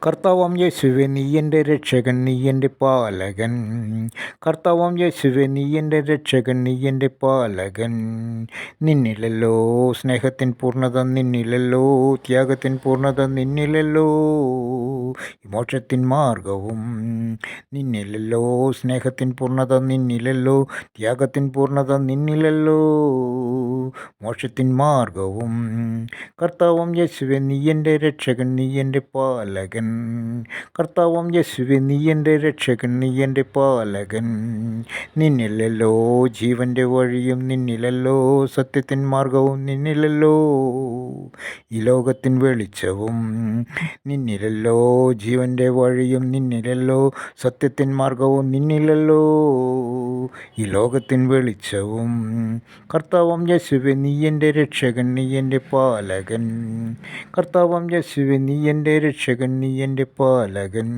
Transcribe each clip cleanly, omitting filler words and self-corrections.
കർത്താവാം യേശുവേ നീ എൻ്റെ രക്ഷകൻ, നീ എൻ്റെ പാലകൻ. കർത്താവാം യേശുവേ നീ എൻ്റെ രക്ഷകൻ, നീ എൻ്റെ പാലകൻ. നിന്നിലല്ലോ സ്നേഹത്തിൻ പൂർണ്ണത, നിന്നിലല്ലോ ത്യാഗത്തിൻ പൂർണ്ണത, നിന്നിലല്ലോ മോക്ഷത്തിൻ മാർഗവും. നിന്നിലല്ലോ സ്നേഹത്തിൻ പൂർണ്ണത, നിന്നിലല്ലോ ത്യാഗത്തിൻ പൂർണ്ണത, നിന്നിലല്ലോ മോക്ഷത്തിൻ മാർഗവും. കർത്താവാം യേശുവേ നീ എൻ്റെ രക്ഷകൻ, നീ എൻ്റെ പാലകൻ. കർത്താവാം യേശുവേ നീ എൻ്റെ രക്ഷകൻ, നീ എൻ്റെ പാലകൻ. നിന്നിലല്ലോ ജീവൻ്റെ വഴിയും, നിന്നിലല്ലോ സത്യത്തിൻ മാർഗവും, നിന്നിലല്ലോ ഈ ലോകത്തിൻ വെളിച്ചവും. നിന്നിലല്ലോ ജീവൻ്റെ വഴിയും, നിന്നിലല്ലോ സത്യത്തിൻ മാർഗവും, നിന്നിലല്ലോ ഈ ലോകത്തിൻ വെളിച്ചവും. കർത്താവാം യേശുവേ നീ എൻ്റെ രക്ഷകൻ, നീ എൻ്റെ പാലകൻ. കർത്താവാം യേശുവേ നീ എൻ്റെ രക്ഷകൻ, നീ എൻ്റെ പാലകൻ.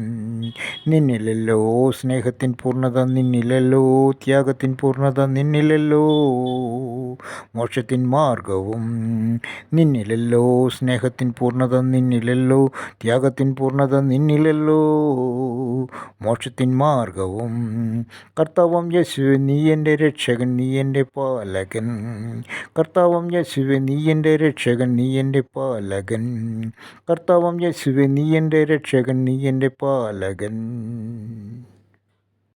നിന്നിലല്ലോ സ്നേഹത്തിൻ പൂർണ്ണത, നിന്നിലല്ലോ ത്യാഗത്തിൻ പൂർണ്ണത, നിന്നിലല്ലോ മോക്ഷത്തിൻ മാർഗവും. നിന്നിലല്ലോ സ്നേഹത്തിൻ പൂർണ്ണത, നിന്നിലല്ലോ ത്യാഗത്തിൻ പൂർണ്ണത, നിന്നിലല്ലോ മോക്ഷത്തിൻ മാർഗവും. കർത്താവാം യേശുവേ നീ എൻ്റെ രക്ഷകൻ, നീ എൻ്റെ പാലകൻ. കർത്താവാം യേശുവേ നീ എൻ്റെ രക്ഷകൻ, നീ എൻ്റെ പാലകൻ. കർത്താവാം യേശുവേ നീ എൻ്റെ രക്ഷകൻ, നീ എൻ്റെ പാലകൻ.